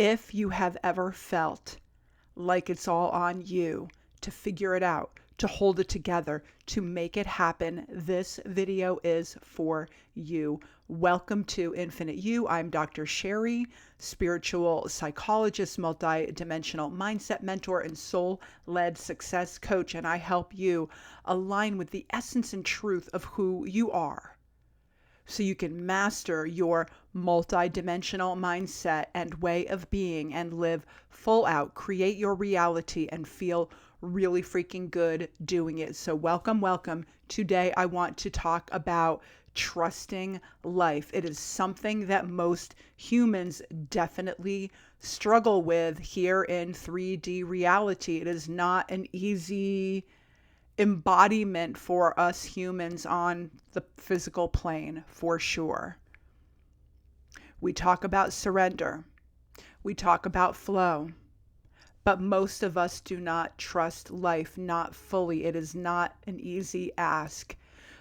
If you have ever felt like it's all on you to figure it out, to hold it together, to make it happen, this video is for you. Welcome to Infinite You. I'm Dr. Sheri, spiritual psychologist, multidimensional mindset mentor, and soul-led success coach, and I help you align with the essence and truth of who you are so you can master your multidimensional mindset and way of being and live full out, create your reality, and feel really freaking good doing it. So welcome. Today I want to talk about trusting life. It is something that most humans definitely struggle with here in 3D reality. It is not an easy embodiment for us humans on the physical plane, for sure. We talk about surrender. We talk about flow. But most of us do not trust life, not fully. It is not an easy ask.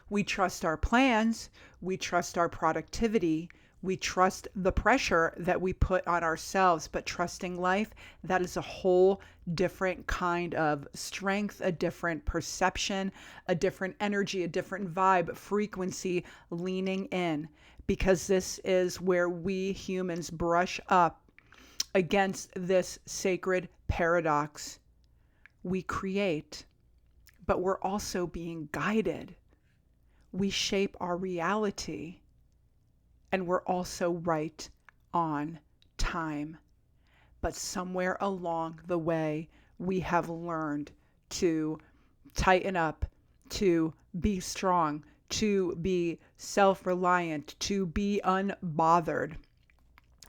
We trust our plans. We trust our productivity. We trust the pressure that we put on ourselves. But trusting life, that is a whole different kind of strength, a different perception, a different energy, a different vibe, frequency, leaning in. Because this is where we humans brush up against this sacred paradox. We create, but we're also being guided. We shape our reality, and we're also right on time. But somewhere along the way, we have learned to tighten up, to be strong, to be self-reliant, to be unbothered.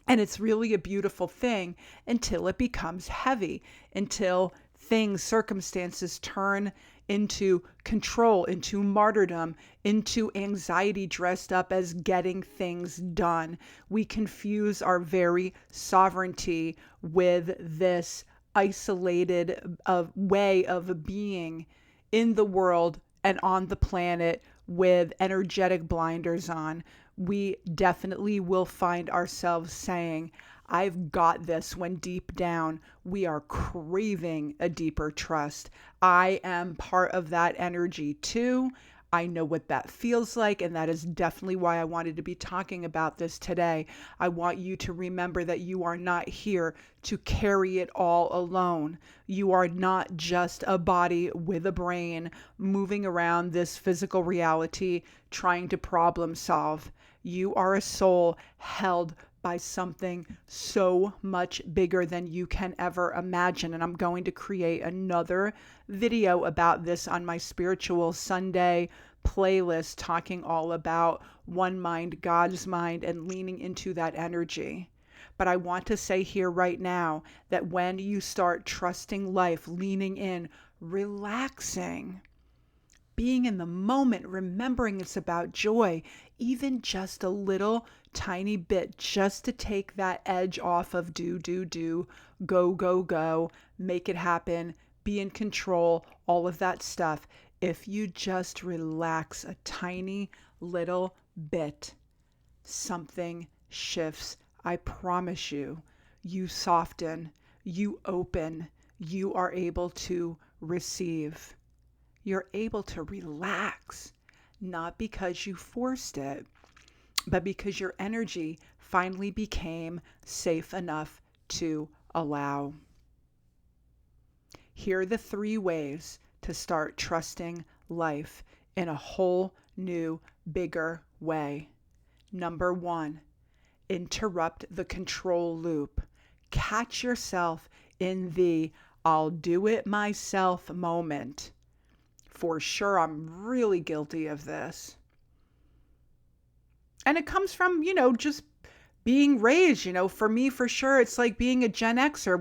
And it's really a beautiful thing until it becomes heavy, until things, circumstances turn into control, into martyrdom, into anxiety dressed up as getting things done. We confuse our very sovereignty with this isolated way of being in the world and on the planet with energetic blinders on. We definitely will find ourselves saying, I've got this, when deep down we are craving a deeper trust. I am part of that energy too. I know what that feels like, and that is definitely why I wanted to be talking about this today. I want you to remember that you are not here to carry it all alone. You are not just a body with a brain moving around this physical reality trying to problem solve. You are a soul held by something so much bigger than you can ever imagine. And I'm going to create another video about this on my Spiritual Sunday playlist, talking all about one mind, God's mind, and leaning into that energy. But I want to say here right now that when you start trusting life, leaning in, relaxing, being in the moment, remembering it's about joy, even just a little tiny bit, just to take that edge off of do, go, make it happen, be in control, all of that stuff. If you just relax a tiny little bit, something shifts. I promise you, you soften, you open, you are able to receive. You're able to relax, not because you forced it, but because your energy finally became safe enough to allow. Here are the 3 ways to start trusting life in a whole new, bigger way. Number 1, interrupt the control loop. Catch yourself in the I'll do it myself moment. For sure, I'm really guilty of this. And it comes from, just being raised, for me, for sure, it's like being a Gen Xer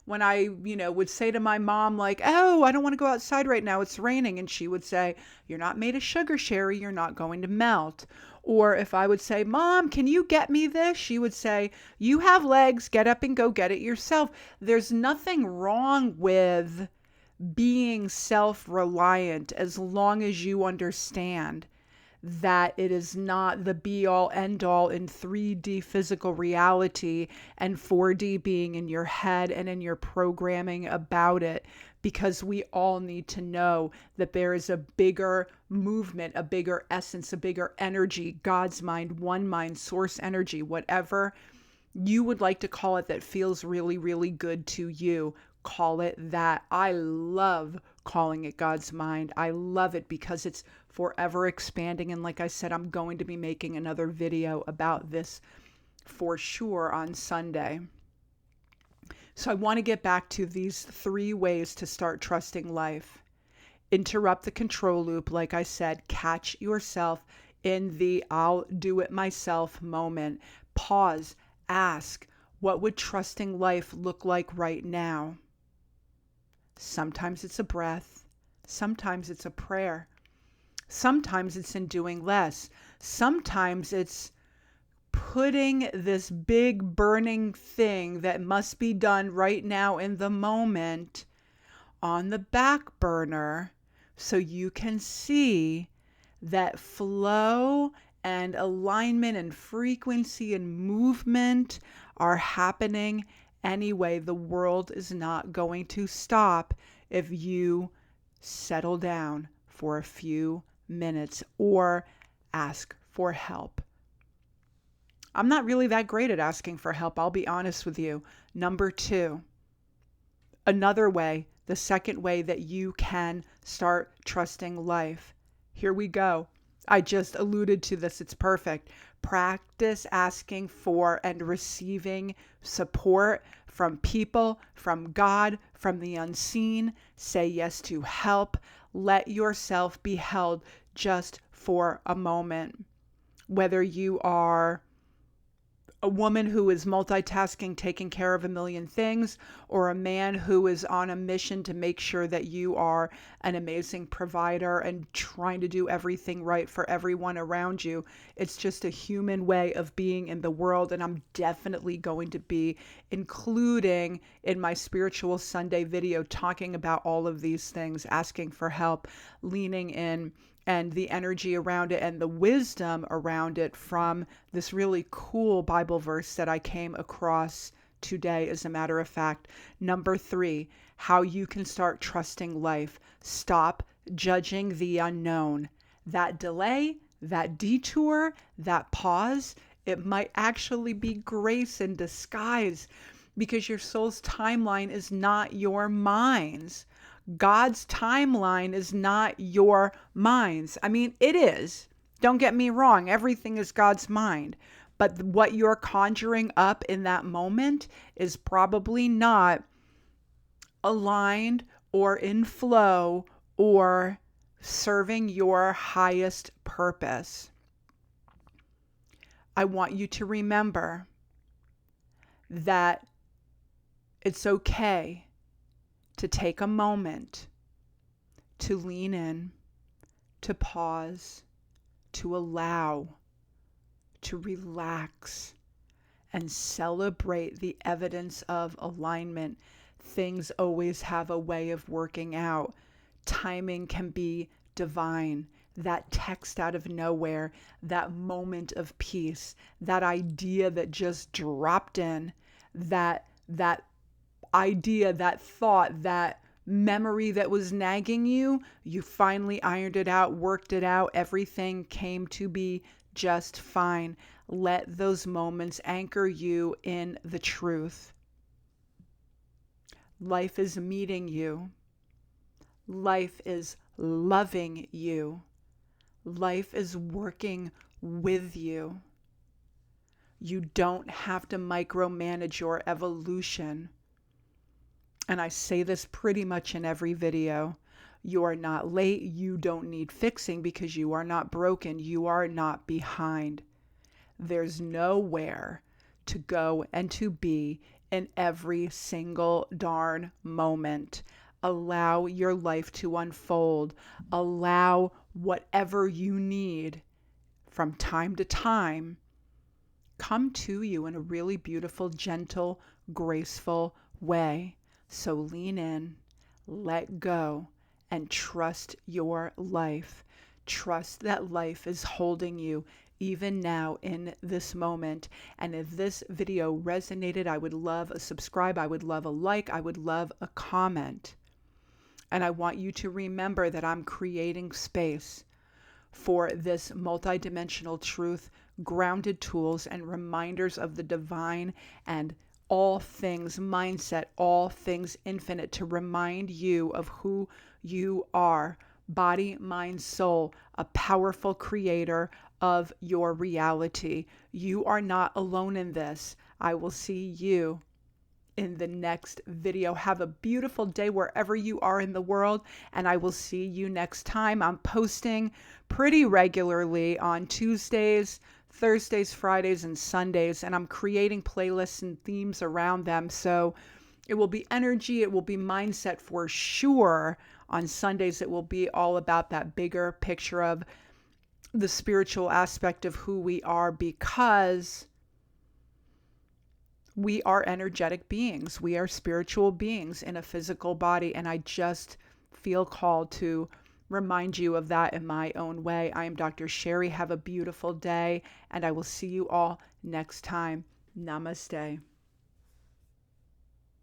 when I would say to my mom, like, oh, I don't want to go outside right now, it's raining. And she would say, you're not made of sugar, Sheri, you're not going to melt. Or if I would say, Mom, can you get me this? She would say, you have legs, get up and go get it yourself. There's nothing wrong with being self-reliant as long as you understand that it is not the be all end all in 3D physical reality and 4D being in your head and in your programming about it, because we all need to know that there is a bigger movement, a bigger essence, a bigger energy, God's mind, one mind, source energy, whatever you would like to call it that feels really, really good to you. Call it that. I love calling it God's mind. I love it because it's forever expanding. And like I said, I'm going to be making another video about this for sure on Sunday. So I want to get back to these 3 ways to start trusting life. Interrupt the control loop. Like I said, catch yourself in the I'll do it myself moment. Pause. Ask, what would trusting life look like right now? Sometimes it's a breath. Sometimes it's a prayer. Sometimes it's in doing less. Sometimes it's putting this big burning thing that must be done right now in the moment on the back burner so you can see that flow and alignment and frequency and movement are happening anyway. The world is not going to stop if you settle down for a few minutes or ask for help. I'm not really that great at asking for help, I'll be honest with you. Number 2, another way, the second way that you can start trusting life. Here we go. I just alluded to this. It's perfect. Practice asking for and receiving support from people, from God, from the unseen. Say yes to help. Let yourself be held just for a moment. Whether you are a woman who is multitasking, taking care of a million things, or a man who is on a mission to make sure that you are an amazing provider and trying to do everything right for everyone around you. It's just a human way of being in the world. And I'm definitely going to be including in my Spiritual Sunday video talking about all of these things, asking for help, leaning in, and the energy around it and the wisdom around it from this really cool Bible verse that I came across today, as a matter of fact. Number 3, how you can start trusting life. Stop judging the unknown. That delay, that detour, that pause, it might actually be grace in disguise, because your soul's timeline is not your mind's. God's timeline is not your mind's. I mean, it is. Don't get me wrong. Everything is God's mind. But what you're conjuring up in that moment is probably not aligned or in flow or serving your highest purpose. I want you to remember that it's okay to take a moment to lean in, to pause, to allow, to relax, and celebrate the evidence of alignment. Things always have a way of working out. Timing can be divine. That text out of nowhere, that moment of peace, that idea that just dropped in, that idea, that thought, that memory that was nagging you, you finally ironed it out, worked it out, everything came to be just fine. Let those moments anchor you in the truth. Life is meeting you. Life is loving you. Life is working with you. You don't have to micromanage your evolution. And I say this pretty much in every video. You are not late. You don't need fixing because you are not broken. You are not behind. There's nowhere to go and to be in every single darn moment. Allow your life to unfold. Allow whatever you need from time to time come to you in a really beautiful, gentle, graceful way. So lean in, let go, and trust your life. Trust that life is holding you even now in this moment. And if this video resonated, I would love a subscribe. I would love a like. I would love a comment. And I want you to remember that I'm creating space for this multidimensional truth, grounded tools, and reminders of the divine and all things mindset, all things infinite, to remind you of who you are. Body, mind, soul, a powerful creator of your reality. You are not alone in this. I will see you in the next video. Have a beautiful day wherever you are in the world, and I will see you next time. I'm posting pretty regularly on Tuesdays, Thursdays, Fridays, and Sundays, and I'm creating playlists and themes around them. So it will be energy, it will be mindset for sure. On Sundays, it will be all about that bigger picture of the spiritual aspect of who we are, because we are energetic beings. We are spiritual beings in a physical body. And I just feel called to remind you of that in my own way. I am Dr. Sheri. Have a beautiful day, and I will see you all next time. Namaste.